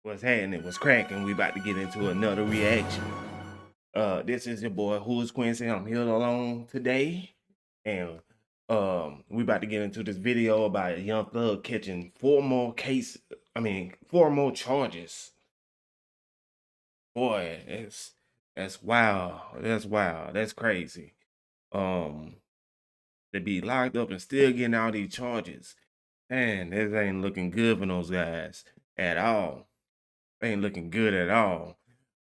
What's happening? What's cracking? We about to get into another reaction. This is your boy Who is Quincy. I'm here alone today, and we about to get into this video about a young thug catching four more charges. Boy, that's wild. That's wild. That's crazy. Um, to be locked up and still getting all these charges, man, this ain't looking good for those guys at all. Ain't looking good at all.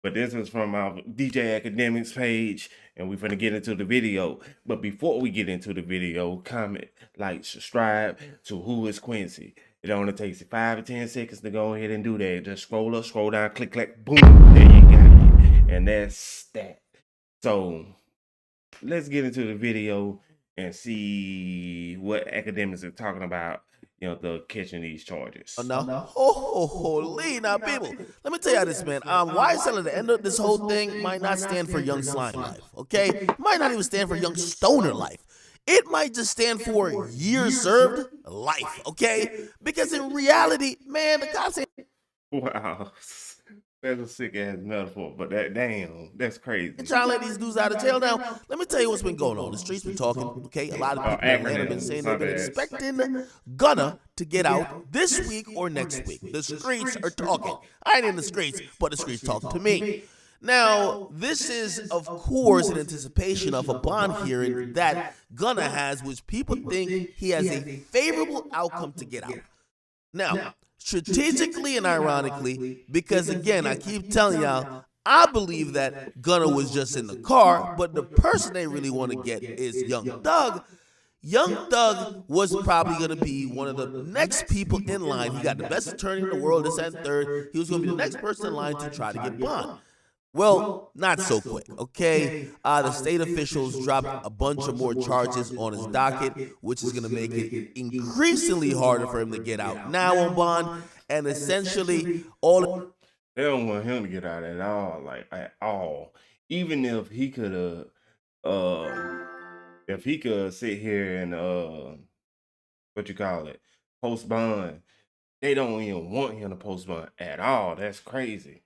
But this is from our DJ Akademiks page, and we're gonna get into the video. But before we get into the video, comment, like, subscribe to Who is Quincy. It only takes 5 to 10 seconds to go ahead and do that. Just scroll up, scroll down, click, click, boom, there you got it. And that's that. So let's get into the video and see what Akademiks are talking about. The catching these charges. Oh, no. Holy now, people. Let me tell you this, man. YSL at the end of this whole thing might not stand for Young Slime Life, okay? It might not even stand for Young Stoner Life. It might just stand for Years Served Life, okay? Because in reality, man, the cops ain't... Wow. That's a sick ass metaphor, but that's crazy. Trying to let these dudes out of jail now. Let me tell you what's been going on. The streets been talking, okay? A lot of people in Atlanta have been saying they've been expecting Gunna to get out this week or next week. The streets are talking. I ain't in the streets, but the streets talk to me. Now, this is, of course, in anticipation of a bond hearing that Gunna has, which people think he has a favorable outcome to get out. Now, strategically and ironically, because again, I keep telling y'all, I believe that Gunna was just in the car, but the person they really want to get is Young Thug. Young Thug was probably going to be one of the next people in line. He got the best attorney in the world, this and third. He was going to be the next person in line to try to get bond. Well, not so quick, okay? The state officials dropped a bunch of more charges on his docket, which is going to make it increasingly harder for him to get out now on bond. And essentially, they don't want him to get out at all, like at all. Even if he could sit here and post bond, they don't even want him to post bond at all. That's crazy.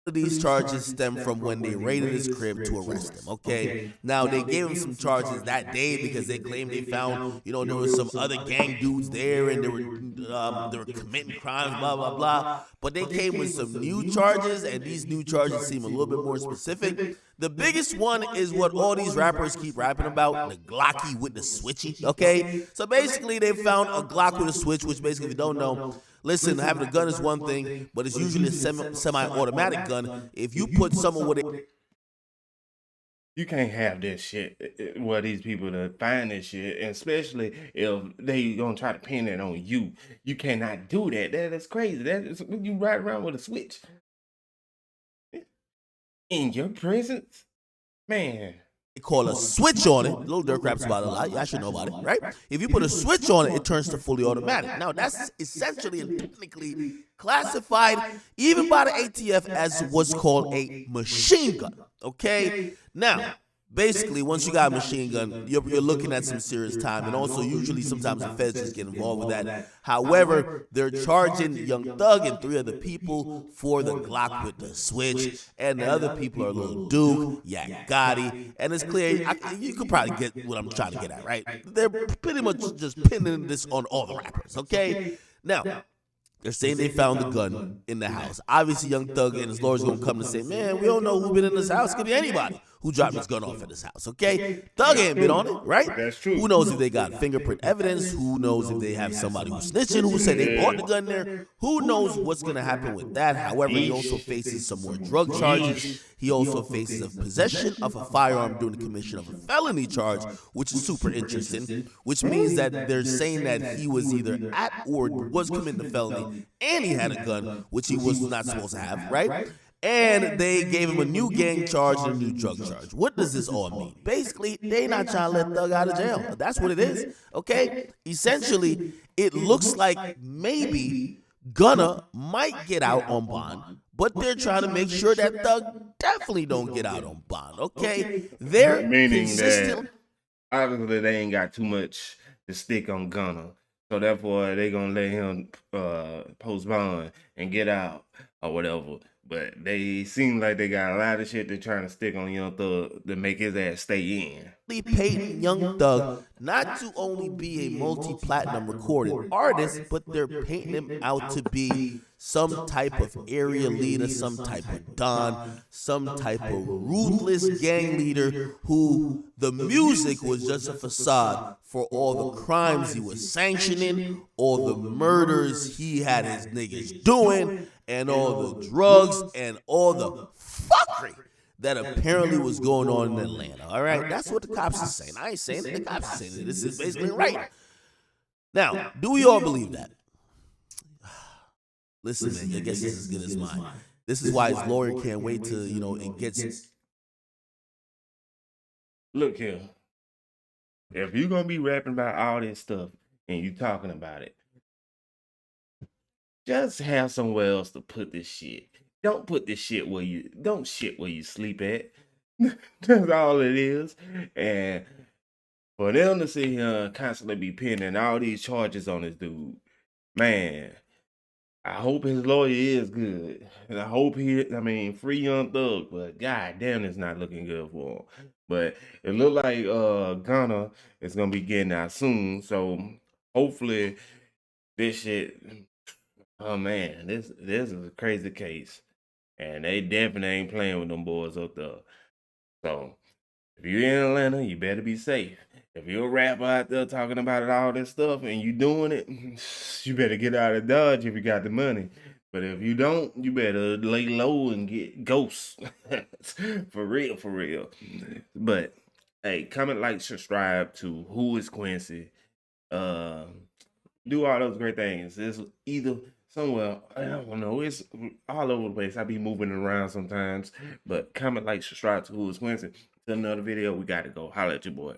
These charges stem from when they raided his crib to arrest him, okay? Now, they gave him some charges that day because they claimed they found, there was some other gang dudes there and they were committing crimes, blah, blah, blah. But they came with some new charges, and these new charges seem a little bit more specific. The biggest one is what all these rappers keep rapping about, the Glocky with the switchy, okay? So basically, they found a Glock with a switch, which basically, if you don't know, listen, having a gun is one thing, but it's usually a semi-automatic gun. If you put someone with it... You can't have this shit where these people to find this shit, and especially if they gonna try to pin it on you. You cannot do that. That's crazy. You ride around with a switch in your presence, man. They call a switch on it. Little Dirk raps about it a lot. Y'all should know about it, right? If you put a switch on it, it turns to fully automatic. Now, that's essentially and technically classified, even by the ATF, as what's called a machine gun, okay? Now, basically, once you got a machine gun, you're looking at some serious time, and also usually sometimes the feds just get involved with that. However, they're charging Young Thug and 3 other people for the Glock with the switch, and the other people are Lil Duke, Yak Gotti, and it's clear, you could probably get what I'm trying to get at, right? They're pretty much just pinning this on all the rappers, okay? Now, they're saying they found the gun in the house. Obviously, Young Thug and his lawyers going to come and say, man, we don't know who's been in this house. It could be anybody who dropped his gun off at his house, okay? Thug ain't been on it, right? That's true. Who knows if they got fingerprint evidence? Who knows if they have somebody who's snitching, who said they bought the gun there? Who knows what's going to happen with that? However, he also faces some more drug charges. He also faces a possession of a firearm during the commission of a felony charge, which is super interesting, which means that they're saying that he was either at or was committing a felony, and he had a gun, which he was not supposed to have, right? And they gave him a new gang charge and a new drug charge. What does this all mean? Basically, they not trying to let Thug out of jail. That's what it is, okay? Essentially, it looks like maybe Gunna might get out on bond, but they're trying to make sure that Thug definitely don't get out on bond, okay? They're meaning that obviously they ain't got too much to stick on Gunna, so therefore they gonna let him post bond and get out or whatever. But they seem like they got a lot of shit they're trying to stick on Young Thug to make his ass stay in. Painting Young Thug not to only be a multi-platinum recorded artist, but they're painting him out to be some type of area leader, some type of don, some type of ruthless gang leader who the music was just a facade for all the crimes he was sanctioning, all the murders he had his niggas doing, and all the drugs and all the fuckery that apparently was going on in Atlanta. All right, that's what the cops are saying. I ain't saying it. The cops are saying it. This is basically right. Now, do we all believe that? Listen, man, your guess is as good as mine. This is why his lawyer can't wait till, it gets. Look here. If you're gonna be rapping about all this stuff and you talking about it, just have somewhere else to put this shit. Don't put this shit where you sleep at. That's all it is. And for them to sit here and constantly be pinning all these charges on this dude, man, I hope his lawyer is good. And I hope free Young Thug, but god damn, it's not looking good for him. But it look like Gunna is gonna be getting out soon. So hopefully this shit, oh man, this is a crazy case. And they definitely ain't playing with them boys up there. So if you're in Atlanta, you better be safe. If you're a rapper out there talking about all this stuff and you doing it, you better get out of Dodge if you got the money. But if you don't, you better lay low and get ghosts. For real, for real. But hey, comment, like, subscribe to Who is Quincy. Do all those great things. It's either somewhere, I don't know, it's all over the place. I be moving around sometimes. But comment, like, subscribe to Who is Quincy. Till another video, we got to go. Holla at your boy.